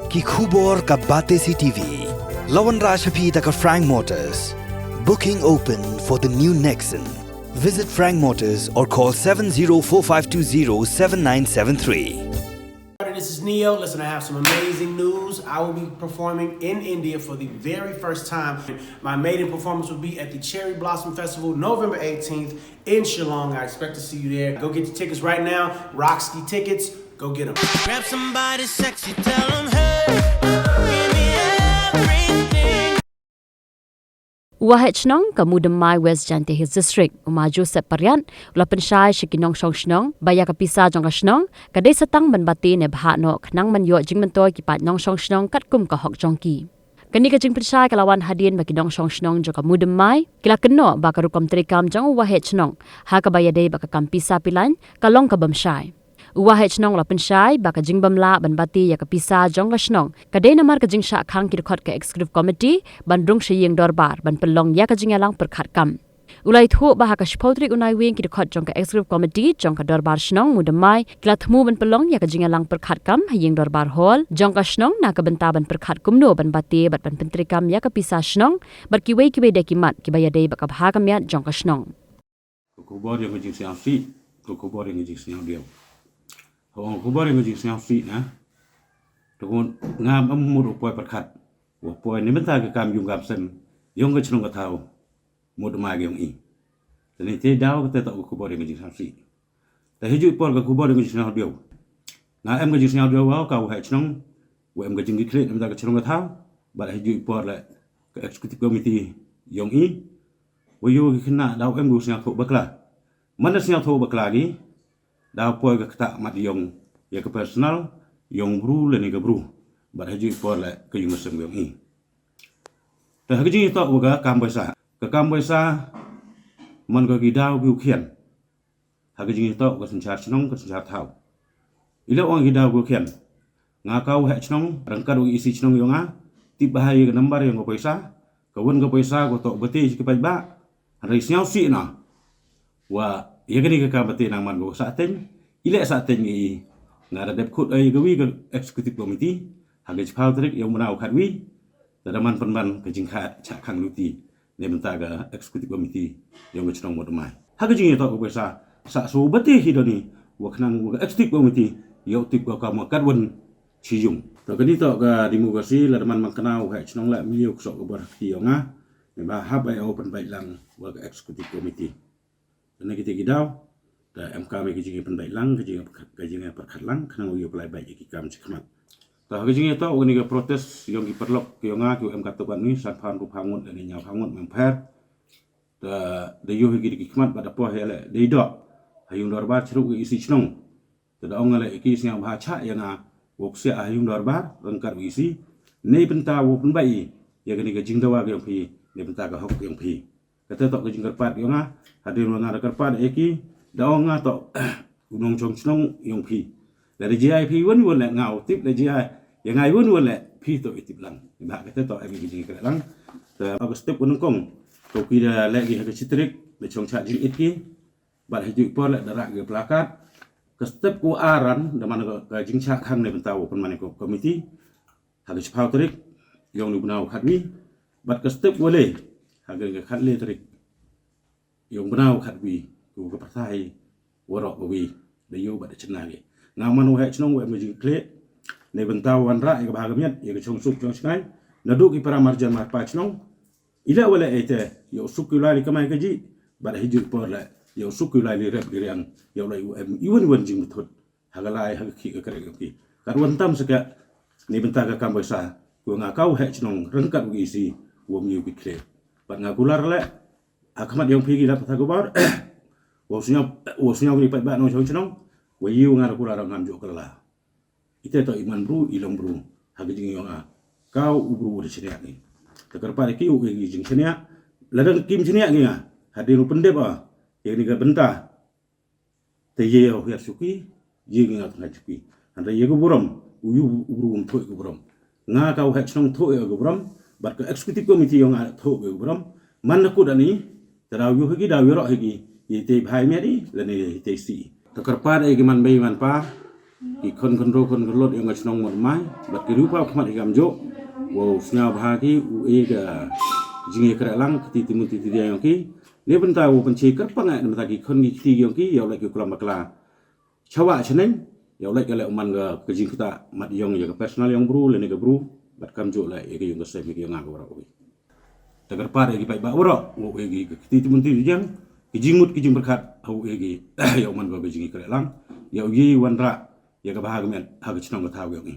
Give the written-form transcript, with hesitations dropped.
ki khubor ka bate CTV. Lawan Rashaphi taka Frank Motors. Booking open for the new Nexon. Visit Frank Motors or call 7045207973. This is Neo. Listen, I have some amazing news. I will be performing in India for the very first time. My maiden performance will be at the Cherry Blossom Festival, November 18th in Shillong. I expect to see you there. Go get your tickets right now. Roxy Tickets. Go get them. Grab somebody sexy, tell them, hey, give me everything. Wahid nong kamu demai West Jante Hills District umaju separian ulapan syai shikinong shong shnong baya kapisa jong kashnong kadai setang banbati ne bha no khnang man yo jing mentoi ki pat nong shong shnong kat kum ka hok jong ki kani ka jing pensai kalawan hadin baki nong shong shnong jo kamu demai kila keno ba karukom trikam jong wahid nong ha ka baya dei ba ka kampisa pilan kalong ka bam syai Wahid nong lapan syai baka jing bamla banbati ya kapisa jong kashnong kadai namar ka jing sha khang ki khot ka executive committee bandrung shiyeng dorbar ban pelong ya ka jing yalang perkhat kam ulai thu ba ka shpotrik unai wing ki khot jong ka executive committee jong ka dorbar shnong mudamai kila thmu ban pelong ya ka jing yalang perkhat kam hayeng dorbar hall jong ka shnong na ka benta ban perkhat kumno banbati bat ban pentri kam ya kapisa shnong bar ki wei ki be de ki mat ki baya dei baka bha kam ya jong ka shnong ko bo yang jing siang si ko bo yang jing siang dia Hong ko bari ngajing siang si na to ngam amur poi perkhat wo poi ni menta ka kam yung gam sen yung ka chnong ka thau mod ma ge yung i tani te daw ka ta ko bari ngajing siang si ta hiju por ka ko bari ngajing siang dio na em ngajing siang dio wa ka wa chnong wo em ngajing ki khle menta ka chnong ka thau ba hiju por la ka executive committee yung i wo yu ki khna daw em gu siang tho bakla man siang tho bakla gi Dah poi ke tak mat yang ya ke personal yang bru le ni ke bru bar haji poi le ke yung sem yang ni ta haji to ga kam baisa ke kam baisa man ko gi daw gu khian haji to ko sin char chnong ko sin char thau ila ong gi daw gu khian nga kau he chnong rangkar isi chnong yang a ti bahai ke number yang ko paisa ko won ko paisa ko to beti ke pai ba rai siao si na wa ya gani ka kabati nang man go sa ten ile sa ten gi ngara dep khut ai gawi ga executive committee haga chpau trik yang menau khat wi tadaman panban ka jingkha cha khang luti ne menta ga executive committee yang chong mod mai haga jing to ko sa so bati hi doni wa khnang wa executive committee yo tip ko ka ma kat won chi yung to kani to ga demokrasi la man man kanau ha chnong la mi yo so ko bar ki yo nga ne ba ha ba open bai lang wa ga executive committee Kena kita gidau, dah MK me kijing penbaik lang, kijing perkat lang, kena uyu pelai baik ikam cikmat. Dah kijing itu orang ni protes yang diperlok kionga kio MK tuan ni sanpan rupangut dan nyau pangut memper. Dah yuh ikmat pada poh hele deidok, hayung dorbar ceruk isi cnong. Dah orang le ikis yang baca yang woksia hayung dorbar rengkar isi. Nei penta wo penbaik, ya kini kijing dawa kiong pi, nei penta kahok kiong pi. Kata tok kijing kerpat kionga. Hadir mana kerpat eki daong ngato gunung chong chnong yong pi dari GIP wen wen le ngau tip le GI yang ai wen wen le pi to itip lang ba kata to ai bijing kala lang ta agus tip wen kong to ki da le gi ha chitrik le chong cha jing itki ba hiju por le darak ge plakat ke step ku aran da mana ka jing cha khang le bentau pen mana ko komiti ha ge chpau trik yong lu nau khatwi bat ke step wole ha ge khat le trik yung benau khat wi ku ka pathai warok wi de yo ba de chna ge na manu he chnong we me jing kle ne bentau wan ra ka ba ga miat ye ka chong suk chong skai na du ki para marjan ma pa chnong ila wala ete yo suk ila li kamai ka ji ba de hiju por la yo suk ila li rep girian yo lai iwan wan jing thot ha ga lai ha ki ka kare ki kar wan tam saka ne benta ka kam ba sa ku nga kau he chnong rengkat wi si wo mi bi kle ba nga kular le Akamat yang pergi dapat aku bar, wasnya beri pat no chong, wayu ngar kula rang ngam jo kala. Ite to iman bru ilong bru, hagi jing yonga. Kau ubru de chenia ni. Takar pare ki u gi jing chenia, ladang kim chenia ni nga. Hadir pende ba, yang ni ga benta. Te ye o ya suki, ye ngat ngat suki. Anda ye go buram, uyu ubru thoi go buram. Nga kau ha chong thoi go buram, bat ka executive committee yonga thoi go buram. Man ku dani Teraw yu hagi daw yoro hagi yete bhai meri lene yete si takar pa de man bai man pa ki kon ro kon lot yang ngasnong mon mai bat ki rupa khmat igam jo wo snya bahagi u e ga jingi keralang ti timu ti dia yang ki ne benta wo penci ker pangai ne tagi kon ki ti yang ki ya lai ki kulam makla chawa cheneng ya lai ka lai man ga ke jing kita mat yong ya personal yang bru le ne ga bru bat kam jo lai e ga yung ga se mi yang ga ora wi tagar par e gi bai ba ora wo e gi ti timu ti yang ki jingmut ki jing berkat au e gi ya man ga jingi keralang ya gi wanra ya ga bahagi men ha ga chnong ga taw yang